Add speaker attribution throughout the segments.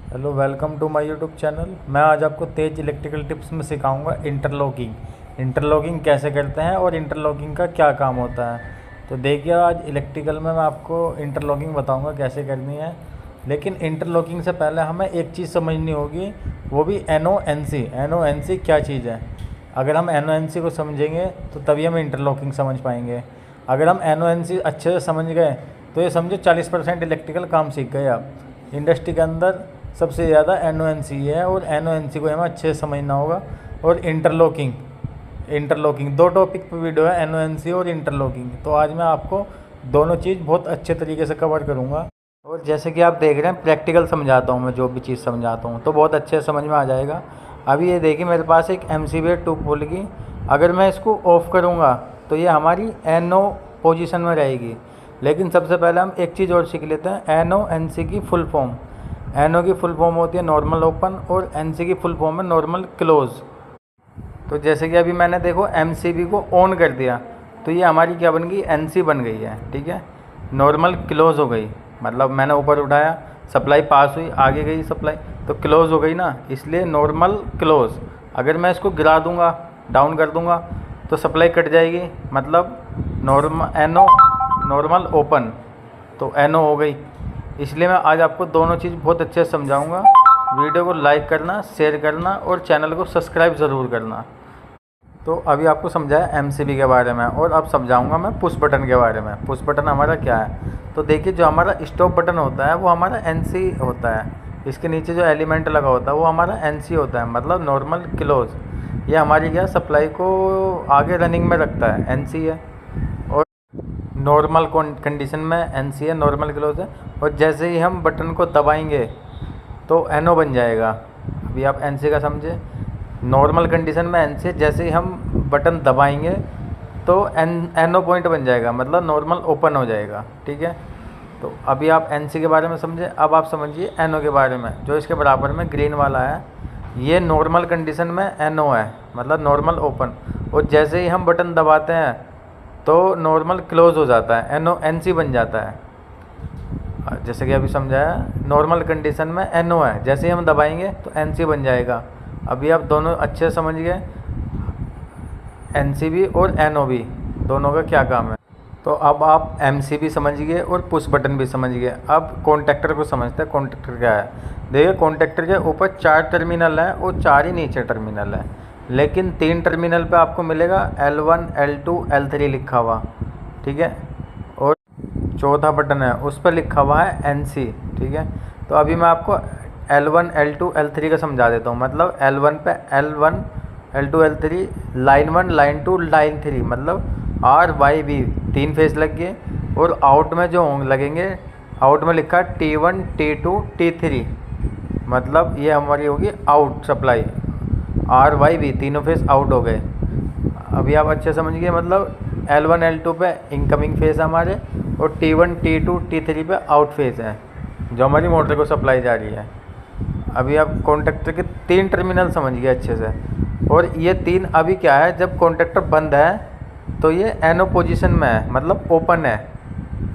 Speaker 1: Hello, welcome to my YouTube channel. मैं आज आपको तेज इलेक्ट्रिकल टिप्स में सिखाऊंगा इंटरलॉकिंग कैसे करते हैं और इंटरलॉकिंग का क्या काम होता है। तो देखिए, आज इलेक्ट्रिकल में मैं आपको इंटरलॉकिंग बताऊंगा कैसे करनी है। लेकिन इंटरलॉकिंग से पहले हमें एक चीज़ समझनी होगी, वो भी एन ओ एन सी क्या चीज़ है। अगर हम एन ओ एन सी को समझेंगे तो तभी हम इंटरलॉकिंग समझ पाएंगे। अगर हम एन ओ एन सी अच्छे से समझ गए तो ये समझो 40% इलेक्ट्रिकल काम सीख गए आप। इंडस्ट्री के अंदर सबसे ज़्यादा एन ओ एन सी है और एन ओ एन सी को हमें अच्छे से समझना होगा। और इंटरलॉकिंग दो टॉपिक पर वीडियो है, एन ओ एन सी और इंटरलॉकिंग। तो आज मैं आपको दोनों चीज़ बहुत अच्छे तरीके से कवर करूँगा। और जैसे कि आप देख रहे हैं, प्रैक्टिकल समझाता हूँ मैं, जो भी चीज़ समझाता हूँ तो बहुत अच्छे से समझ में आ जाएगा। अभी ये देखिए, मेरे पास एक एम सी बी 2 पोल की, अगर मैं इसको ऑफ़ करूँगा तो ये हमारी एन ओ पोजिशन में रहेगी। लेकिन सबसे पहले हम एक चीज़ और सीख लेते हैं, एन ओ एन सी की फुल फॉर्म। एन ओ की फुल फॉर्म होती है नॉर्मल ओपन और एन सी की फुल फॉर्म है नॉर्मल क्लोज़। तो जैसे कि अभी मैंने देखो एम सी बी को ऑन कर दिया तो ये हमारी क्या बन गई, एन सी बन गई है। ठीक है, नॉर्मल क्लोज़ हो गई, मतलब मैंने ऊपर उठाया, सप्लाई पास हुई, आगे गई सप्लाई, तो क्लोज़ हो गई ना, इसलिए नॉर्मल क्लोज़। अगर मैं इसको गिरा दूंगा, डाउन कर दूंगा तो सप्लाई कट जाएगी, मतलब नॉर्मल ओपन, तो एन ओ हो गई। इसलिए मैं आज आपको दोनों चीज़ बहुत अच्छे से समझाऊंगा। वीडियो को लाइक करना, शेयर करना और चैनल को सब्सक्राइब ज़रूर करना। तो अभी आपको समझाया एमसीबी के बारे में, और अब समझाऊंगा मैं पुश बटन के बारे में। पुश बटन हमारा क्या है, तो देखिए, जो हमारा स्टॉप बटन होता है वो हमारा एनसी होता है। इसके नीचे जो एलिमेंट लगा होता है वो हमारा एनसी होता है, मतलब नॉर्मल क्लोज। ये हमारी क्या, सप्लाई को आगे रनिंग में रखता है, एनसी है। और नॉर्मल कंडीशन में एनसी है, नॉर्मल क्लोज है। और जैसे ही हम बटन को दबाएंगे तो एनओ बन जाएगा। अभी आप एनसी का समझे, नॉर्मल कंडीशन में एनसी, जैसे ही हम बटन दबाएंगे तो एनओ पॉइंट बन जाएगा, मतलब नॉर्मल ओपन हो जाएगा। ठीक है, तो अभी आप एनसी के बारे में समझे। अब आप समझिए एनओ के बारे में, जो इसके बराबर में ग्रीन वाला है, ये नॉर्मल कंडीशन में एनओ है, मतलब नॉर्मल ओपन। और जैसे ही हम बटन दबाते हैं तो नॉर्मल क्लोज हो जाता है, एनओ एनसी बन जाता है। जैसे कि अभी समझाया, नॉर्मल कंडीशन में एनओ है, जैसे ही हम दबाएंगे तो एनसी बन जाएगा। अभी आप दोनों अच्छे से समझ गए, एनसीबी और एनओबी दोनों का क्या काम है। तो अब आप एमसीबी समझ गए और पुश बटन भी समझ गए। अब कॉन्टैक्टर को समझते हैं, कॉन्टैक्टर क्या है। देखिए, कॉन्टैक्टर के ऊपर 4 टर्मिनल हैं और 4 ही नीचे टर्मिनल है, लेकिन 3 टर्मिनल पे आपको मिलेगा L1 L2 L3 लिखा हुआ। ठीक है, और चौथा बटन है उस पर लिखा हुआ है NC। ठीक है, तो अभी मैं आपको L1 L2 L3 का समझा देता हूँ। मतलब L1 पे L1 L2 L3, line 1 line 2 line 3, मतलब RYB 3 फेज लग गए। और आउट में जो लगेंगे, आउट में लिखा T1 T2 T3, मतलब ये हमारी होगी आउट सप्लाई, RYB तीनों फेज आउट हो गए। अभी आप अच्छे समझ गए, मतलब L1 L2 पे इनकमिंग फेज है हमारे, और T1 T2 T3 पे आउट फेज है, जो हमारी मोटर को सप्लाई जा रही है। अभी आप कॉन्टैक्टर के 3 टर्मिनल समझ गए अच्छे से। और ये 3 अभी क्या है, जब कॉन्टैक्टर बंद है तो ये एनओ पोजीशन में है, मतलब ओपन है,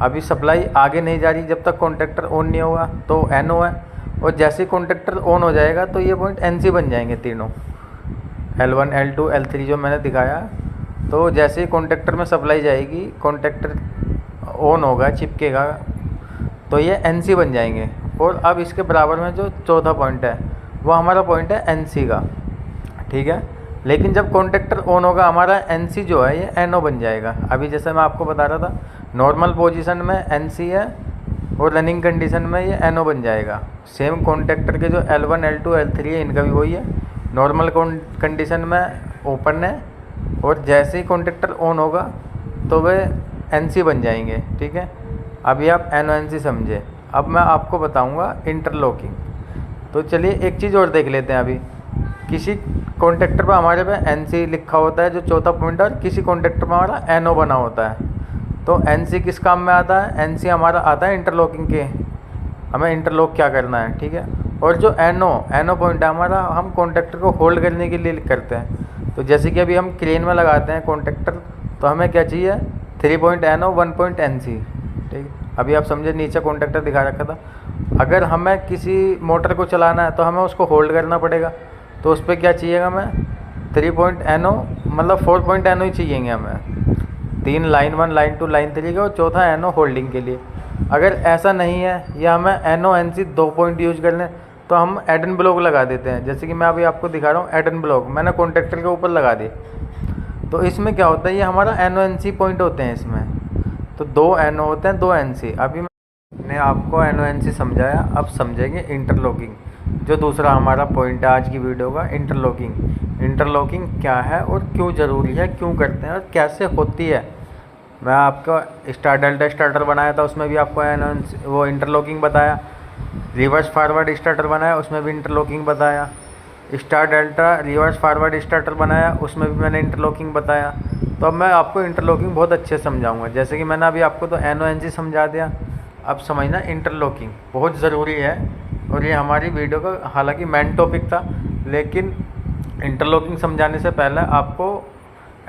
Speaker 1: अभी सप्लाई आगे नहीं जा रही। जब तक कॉन्टैक्टर ऑन नहीं होगा तो एनओ है, और जैसे ही कॉन्टैक्टर ऑन हो जाएगा तो ये पॉइंट एनसी बन जाएंगे तीनों, L1 L2 L3 जो मैंने दिखाया। तो जैसे ही कॉन्टैक्टर में सप्लाई जाएगी, कॉन्टैक्टर ऑन होगा, चिपकेगा, तो ये एनसी बन जाएंगे। और अब इसके बराबर में जो चौथा पॉइंट है वो हमारा पॉइंट है एनसी का। ठीक है, लेकिन जब कॉन्टैक्टर ऑन होगा हमारा एनसी जो है ये एनओ बन जाएगा। अभी जैसे मैं आपको बता रहा था, नॉर्मल पोजीशन में एनसी है और रनिंग कंडीशन में ये एनओ बन जाएगा। सेम कॉन्टैक्टर के जो L1 L2 L3 है, इनका भी वही है, नॉर्मल कंडीशन में ओपन है, और जैसे ही कॉन्टैक्टर ऑन होगा तो वे एनसी बन जाएंगे। ठीक है, अभी आप एनओ एनसी समझे। अब मैं आपको बताऊंगा इंटरलॉकिंग। तो चलिए एक चीज़ और देख लेते हैं। अभी किसी कॉन्टैक्टर पर हमारे पे एनसी लिखा होता है, जो चौथा पॉइंट है, और किसी कॉन्टैक्टर पर हमारा एनओ बना होता है। तो एनसी किस काम में आता है, एनसी हमारा आता है इंटरलॉकिंग के, हमें इंटरलॉक क्या करना है। ठीक है, और जो एनओ पॉइंट है हमारा, हम कॉन्टैक्टर को होल्ड करने के लिए करते हैं। तो जैसे कि अभी हम क्रेन में लगाते हैं कॉन्टैक्टर, तो हमें क्या चाहिए, 3 पॉइंट एनओ 1 पॉइंट एनसी। ठीक है, अभी आप समझे, नीचे कॉन्टैक्टर दिखा रखा था, अगर हमें किसी मोटर को चलाना है तो हमें उसको होल्ड करना पड़ेगा, तो उस पर क्या चाहिएगा हमें 3.NO मतलब 4.NO ही चाहिएंगे हमें, 3 लाइन 1 लाइन 2 लाइन 3 का और चौथा NO होल्डिंग के लिए। अगर ऐसा नहीं है या हमें NO NC 2 पॉइंट यूज कर लें तो हम एड एंड ब्लॉक लगा देते हैं, जैसे कि मैं अभी आपको दिखा रहा हूँ एड एंड ब्लॉक मैंने कॉन्टेक्टर के ऊपर लगा दी। तो इसमें क्या होता है, ये हमारा NO NC पॉइंट होते हैं इसमें, तो 2 NO होते हैं 2 NC। अभी मैंने आपको NO NC समझाया, अब समझेंगे इंटरलॉकिंग, जो दूसरा हमारा पॉइंट है आज की वीडियो का, इंटरलॉकिंग। इंटरलॉकिंग क्या है और क्यों ज़रूरी है, क्यों करते हैं और कैसे होती है। मैं आपको डेल्टा स्टार्टर बनाया था, उसमें भी आपको वो इंटरलॉकिंग बताया। रिवर्स फारवर्ड स्टार्टर बनाया, उसमें भी इंटरलॉकिंग बताया। Star delta reverse forward starter बनाया, उसमें भी मैंने इंटरलॉकिंग बताया। तो अब मैं आपको इंटरलॉकिंग बहुत अच्छे समझाऊंगा। जैसे कि मैंने अभी आपको तो NO NC समझा दिया, अब समझना इंटरलॉकिंग बहुत ज़रूरी है। और ये हमारी वीडियो का हालांकि मेन टॉपिक था, लेकिन इंटरलॉकिंग समझाने से पहले आपको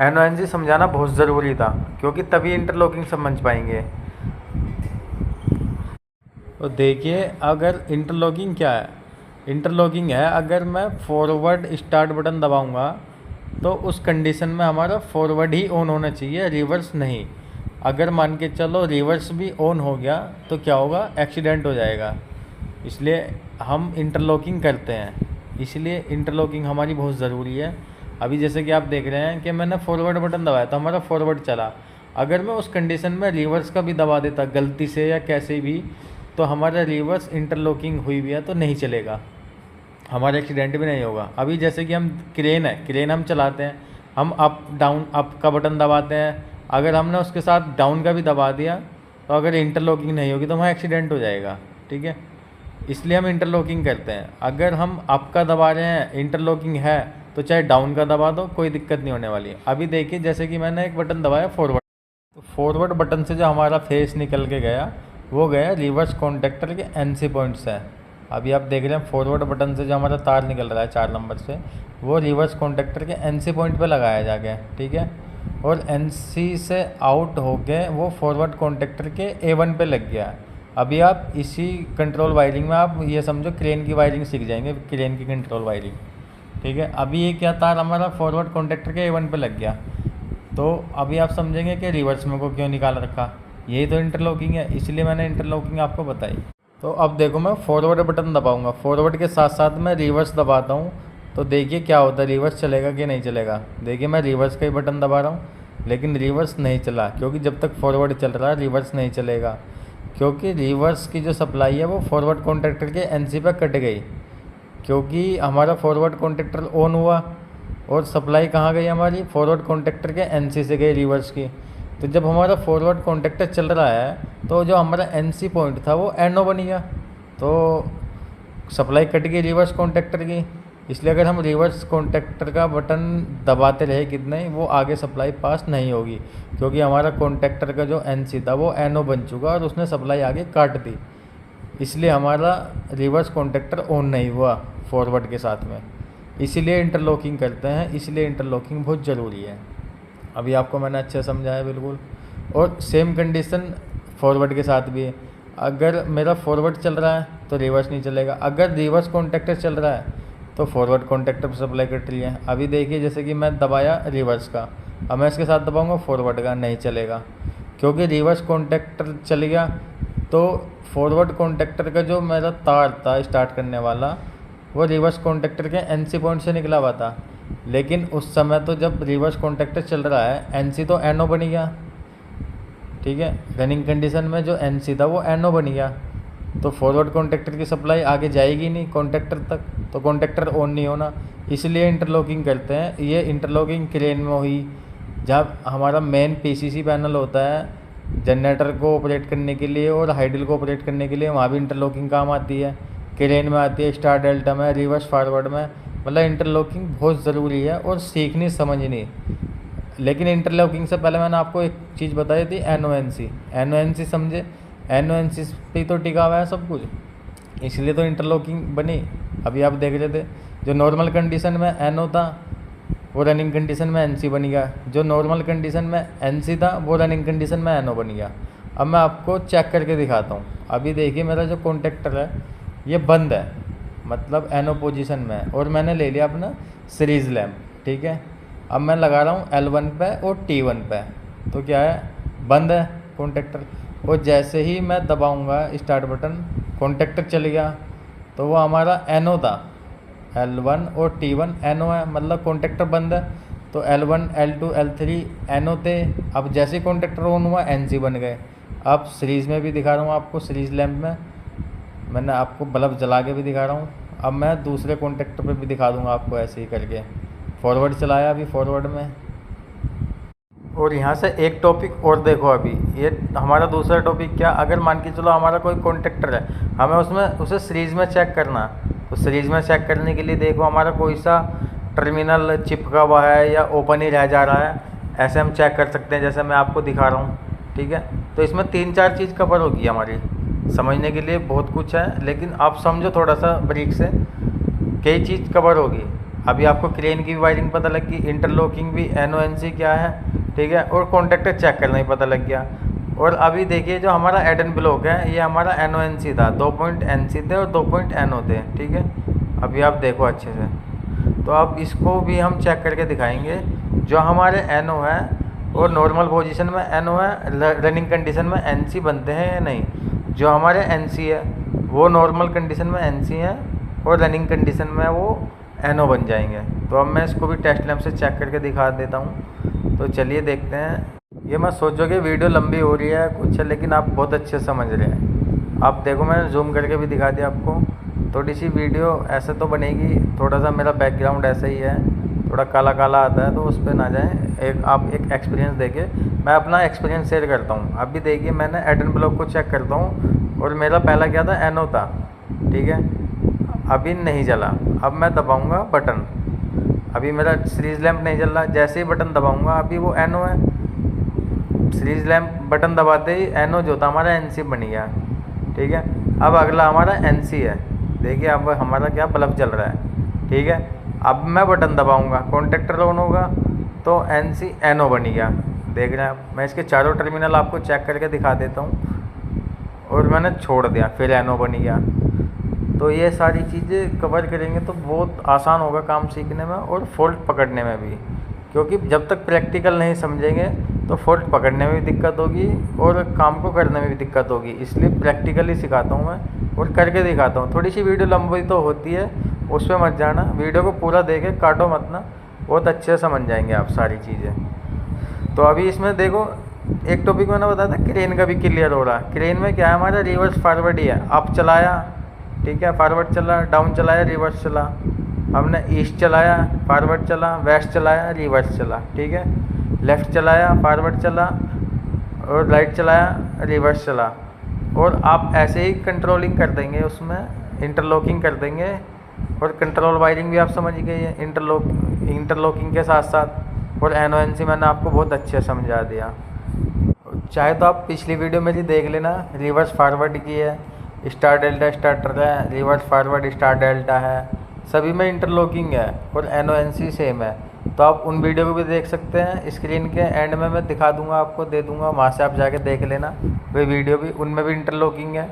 Speaker 1: NO NC समझाना बहुत ज़रूरी था, क्योंकि तभी इंटरलॉकिंग समझ पाएंगे। तो देखिए, अगर इंटरलॉकिंग क्या है, इंटरलॉकिंग है अगर मैं फॉरवर्ड स्टार्ट बटन दबाऊंगा तो उस कंडीशन में हमारा फॉरवर्ड ही ऑन होना चाहिए, रिवर्स नहीं। अगर मान के चलो रिवर्स भी ऑन हो गया तो क्या होगा, एक्सीडेंट हो जाएगा। इसलिए हम इंटरलॉकिंग करते हैं, इसलिए इंटरलॉकिंग हमारी बहुत ज़रूरी है। अभी जैसे कि आप देख रहे हैं कि मैंने फॉरवर्ड बटन दबाया तो हमारा फॉरवर्ड चला, अगर मैं उस कंडीशन में रिवर्स का भी दबा देता गलती से या कैसे भी, तो हमारा रिवर्स इंटरलॉकिंग हुई भी है तो नहीं चलेगा, हमारा एक्सीडेंट भी नहीं होगा। अभी जैसे कि हम क्रेन है, क्रेन हम चलाते हैं, हम अप डाउन अप का बटन दबाते हैं, अगर हमने उसके साथ डाउन का भी दबा दिया तो अगर इंटरलॉकिंग नहीं होगी तो वहाँ एक्सीडेंट हो जाएगा, ठीक है। इसलिए हम इंटरलॉकिंग करते हैं। अगर हम अप का दबा रहे हैं, इंटरलॉकिंग है, तो चाहे डाउन का दबा दो, कोई दिक्कत नहीं होने वाली है। अभी देखिए जैसे कि मैंने एक बटन दबाया फॉरवर्ड, तो फॉरवर्ड बटन से जो हमारा फेस निकल के गया वो गया रिवर्स कॉन्टेक्टर के NC पॉइंट से। अभी आप देख रहे हैं फॉरवर्ड बटन से जो हमारा तार निकल रहा है 4 नंबर से, वो रिवर्स कॉन्टेक्टर के NC पॉइंट पे लगाया जाके, ठीक है। और NC से आउट होके वो फॉरवर्ड कॉन्टेक्टर के A1 पे लग गया। अभी आप इसी कंट्रोल वायरिंग में आप ये समझो क्रेन की वायरिंग सीख जाएंगे, क्रेन की कंट्रोल वायरिंग, ठीक है। अभी ये क्या तार हमारा फॉरवर्ड कॉन्टेक्टर के A1 पे लग गया, तो अभी आप समझेंगे कि रिवर्स में को क्यों निकाल रखा, यही तो इंटरलॉकिंग है, इसलिए मैंने इंटरलॉकिंग आपको बताई। तो अब देखो मैं फॉरवर्ड बटन दबाऊंगा, फॉरवर्ड के साथ साथ मैं रिवर्स दबाता हूँ, तो देखिए क्या होता है, रिवर्स चलेगा कि नहीं चलेगा। देखिए मैं रिवर्स का ही बटन दबा रहा हूँ लेकिन रिवर्स नहीं चला, क्योंकि जब तक फॉरवर्ड चल रहा है रिवर्स नहीं चलेगा, क्योंकि रिवर्स की जो सप्लाई है वो फॉरवर्ड कॉन्टेक्टर के NC पे कट गई, क्योंकि हमारा फॉरवर्ड कॉन्टेक्टर ऑन हुआ और सप्लाई कहाँ गई हमारी, फॉरवर्ड कॉन्टेक्टर के NC से गई रिवर्स की। तो जब हमारा फॉरवर्ड कॉन्टेक्टर चल रहा है तो जो हमारा NC पॉइंट था वो NO बन गया, तो सप्लाई कट गई रिवर्स कॉन्टेक्टर की। इसलिए अगर हम रिवर्स कॉन्टेक्टर का बटन दबाते रहे कितने ही, वो आगे सप्लाई पास नहीं होगी, क्योंकि हमारा कॉन्टेक्टर का जो NC था वो NO बन चुका और उसने सप्लाई आगे काट दी। इसलिए हमारा रिवर्स कॉन्टेक्टर ऑन नहीं हुआ फॉरवर्ड के साथ में, इसीलिए इंटरलॉकिंग करते हैं, इसलिए इंटरलॉकिंग बहुत ज़रूरी है। अभी आपको मैंने अच्छे समझाया बिल्कुल। और सेम कंडीशन फॉरवर्ड के साथ भी है, अगर मेरा फॉरवर्ड चल रहा है तो रिवर्स नहीं चलेगा, अगर रिवर्स कॉन्टेक्टर चल रहा है तो फॉरवर्ड कॉन्टेक्टर पर सप्लाई कट रही है। अभी देखिए जैसे कि मैं दबाया रिवर्स का, अब मैं इसके साथ दबाऊंगा फॉरवर्ड का, नहीं चलेगा, क्योंकि रिवर्स कॉन्टेक्टर चल गया तो फॉरवर्ड कॉन्टेक्टर का जो मेरा तार था स्टार्ट करने वाला वो रिवर्स कॉन्टेक्टर के NC पॉइंट से निकला हुआ था, लेकिन उस समय तो जब रिवर्स कॉन्टेक्टर चल रहा है NC तो NO बन गया, ठीक है। रनिंग कंडीशन में जो NC था वो NO बन गया, तो फॉरवर्ड कॉन्टेक्टर की सप्लाई आगे जाएगी नहीं कॉन्टेक्टर तक, तो कॉन्टेक्टर ऑन नहीं होना, इसलिए इंटरलॉकिंग करते हैं। ये इंटरलॉकिंग क्रेन में हुई, जब हमारा मेन PCC पैनल होता है जनरेटर को ऑपरेट करने के लिए और हाइडल को ऑपरेट करने के लिए, वहाँ भी इंटरलॉकिंग काम आती है, क्रेन में आती है, स्टार डेल्टा में, रिवर्स फारवर्ड में। मतलब इंटरलॉकिंग बहुत ज़रूरी है और सीखनी समझनी। लेकिन इंटरलॉकिंग से पहले मैंने आपको एक चीज़ बताई थी, NO NC समझे, NO NC पे तो टिका हुआ है सब कुछ, इसलिए तो इंटरलॉकिंग बनी। अभी आप देख रहे थे जो नॉर्मल कंडीशन में NO था वो रनिंग कंडीशन में NC बन गया, जो नॉर्मल कंडीशन में NC था वो रनिंग कंडीशन में NO बन गया। अब मैं आपको चेक करके दिखाता हूँ। अभी देखिए मेरा जो कॉन्टेक्टर है ये बंद है, मतलब एनो पोजीशन में है, और मैंने ले लिया अपना सीरीज़ लैम्प। ठीक है, अब मैं लगा रहा हूँ L1 पे और T1 पे, तो क्या है, बंद है कॉन्टेक्टर। और जैसे ही मैं दबाऊँगा स्टार्ट बटन, कॉन्टेक्टर चल गया, तो वो हमारा एनो था। L1 और T1 एनो है, मतलब कॉन्टेक्टर बंद है, तो L1 L2 L3 एनो थे। अब जैसे ही कॉन्टेक्टर ऑन हुआ NC बन गए। अब सीरीज़ में भी दिखा रहा हूँ आपको, सीरीज़ लैम्प में मैंने आपको बल्ब जला के भी दिखा रहा हूँ। अब मैं दूसरे कॉन्टेक्टर पे भी दिखा दूँगा आपको ऐसे ही करके। फॉरवर्ड चलाया अभी, फॉरवर्ड में, और यहाँ से एक टॉपिक और देखो। अभी ये हमारा दूसरा टॉपिक क्या, अगर मान के चलो हमारा कोई कॉन्टेक्टर है, हमें उसमें उसे सीरीज़ में चेक करना, तो सीरीज़ में चेक करने के लिए देखो हमारा कोई सा टर्मिनल चिपका हुआ है या ओपन ही रह जा रहा है, ऐसे हम चेक कर सकते हैं, जैसे मैं आपको दिखा रहा हूँ। ठीक है, तो इसमें 3-4 चीज़ कवर होगी हमारी, समझने के लिए बहुत कुछ है, लेकिन आप समझो थोड़ा सा ब्रीक से, कई चीज़ कवर होगी। अभी आपको क्रेन की वायरिंग पता लग गई, इंटरलॉकिंग भी, NONC क्या है, ठीक है, और कॉन्टेक्टर चेक करना ही पता लग गया। और अभी देखिए जो हमारा एडन ब्लॉक है, ये हमारा NONC था, 2 पॉइंट NC थे और 2 पॉइंट NO थे। ठीक है, अभी आप देखो अच्छे से, तो अब इसको भी हम चेक करके दिखाएंगे। जो हमारे NO है और नॉर्मल पोजीशन में NO है, रनिंग कंडीशन में NC बनते हैं या नहीं। जो हमारे NC है वो नॉर्मल कंडीशन में NC है और रनिंग कंडीशन में वो NO बन जाएंगे। तो अब मैं इसको भी टेस्ट लैम्प से चेक करके दिखा देता हूँ, तो चलिए देखते हैं। ये मैं सोचोगे वीडियो लंबी हो रही है कुछ, लेकिन आप बहुत अच्छे समझ रहे हैं। आप देखो मैंने जूम करके भी दिखा दिया आपको। थोड़ी सी वीडियो ऐसे तो बनेगी, थोड़ा सा मेरा बैकग्राउंड ऐसा ही है, थोड़ा काला काला आता है, तो उस पर ना जाए। आप एक एक्सपीरियंस देखिए, मैं अपना एक्सपीरियंस शेयर करता हूँ। अभी देखिए मैंने एडन ब्लॉक को चेक करता हूँ, और मेरा पहला क्या था, NO था। ठीक है, अभी नहीं जला। अब मैं दबाऊँगा बटन, अभी मेरा सीरीज़ लैम्प नहीं जल रहा। जैसे ही बटन दबाऊँगा, अभी वो NO है, सीरीज़ लैम्प बटन दबाते ही NO जो था हमारा NC बन गया। ठीक है, अब अगला हमारा NC है, देखिए अब हमारा क्या बल्ब जल रहा है। ठीक है, अब मैं बटन दबाऊंगा, कॉन्टेक्टर ऑन होगा, तो NC NO बन गया। देख रहे हैं आप, मैं इसके चारों टर्मिनल आपको चेक करके दिखा देता हूँ, और मैंने छोड़ दिया, फिर NO बन गया। तो ये सारी चीज़ें कवर करेंगे तो बहुत आसान होगा काम सीखने में और फॉल्ट पकड़ने में भी, क्योंकि जब तक प्रैक्टिकल नहीं समझेंगे तो फॉल्ट पकड़ने में भी दिक्कत होगी और काम को करने में भी दिक्कत होगी। इसलिए प्रैक्टिकली सिखाता हूँ मैं और करके दिखाता हूँ। थोड़ी सी वीडियो लंबी तो होती है, उस पर मत जाना, वीडियो को पूरा देखे, काटो मत ना, बहुत अच्छे से समझ जाएंगे आप सारी चीज़ें। तो अभी इसमें देखो, एक टॉपिक मैंने बताया था क्रेन का भी क्लियर हो रहा है। क्रेन में क्या है, हमारा रिवर्स फॉरवर्ड ही है। अप चलाया, ठीक है, फॉरवर्ड चला, डाउन चलाया, रिवर्स चला। हमने ईस्ट चलाया, फॉरवर्ड चला, वेस्ट चलाया, रिवर्स चला। ठीक है, लेफ़्ट चलाया, फॉरवर्ड चला, और राइट चलाया, रिवर्स चला। और आप ऐसे ही कंट्रोलिंग कर देंगे, उसमें इंटरलॉकिंग कर देंगे, और कंट्रोल वायरिंग भी आप समझ गए, इंटरलॉकिंग के साथ साथ। और NONC मैंने आपको बहुत अच्छे समझा दिया। चाहे तो आप पिछली वीडियो मेरी देख लेना, रिवर्स फॉरवर्ड की है, स्टार डेल्टा स्टार्टर है, रिवर्स फॉरवर्ड स्टार डेल्टा है, सभी में इंटरलॉकिंग है और NONC सेम है। तो आप उन वीडियो को भी देख सकते हैं, स्क्रीन के एंड में मैं दिखा दूंगा, आपको दे दूंगा, वहाँ से आप जाके देख लेना वे वीडियो भी, उनमें भी इंटरलॉकिंग है।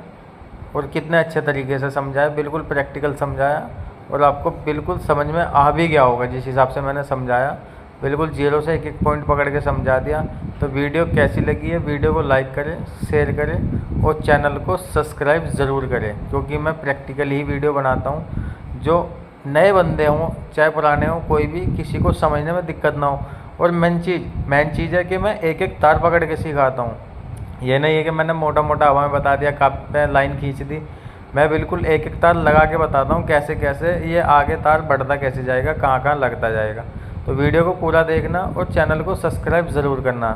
Speaker 1: और कितने अच्छे तरीके से समझाया, बिल्कुल प्रैक्टिकल समझाया, और आपको बिल्कुल समझ में आ भी गया होगा जिस हिसाब से मैंने समझाया। बिल्कुल जीरो से एक एक पॉइंट पकड़ के समझा दिया। तो वीडियो कैसी लगी है, वीडियो को लाइक करें, शेयर करें, और चैनल को सब्सक्राइब ज़रूर करें, क्योंकि मैं प्रैक्टिकली ही वीडियो बनाता हूँ। जो नए बंदे हों चाहे पुराने हों, कोई भी, किसी को समझने में दिक्कत ना हो। और मेन चीज़ है कि मैं एक एक तार पकड़ के सिखाता हूँ। ये नहीं है कि मैंने मोटा मोटा हवा में बता दिया, काप पे लाइन खींच दी। मैं बिल्कुल एक एक तार लगा के बताता हूँ, कैसे कैसे ये आगे तार बढ़ता कैसे जाएगा, कहाँ कहाँ लगता जाएगा। तो वीडियो को पूरा देखना और चैनल को सब्सक्राइब ज़रूर करना।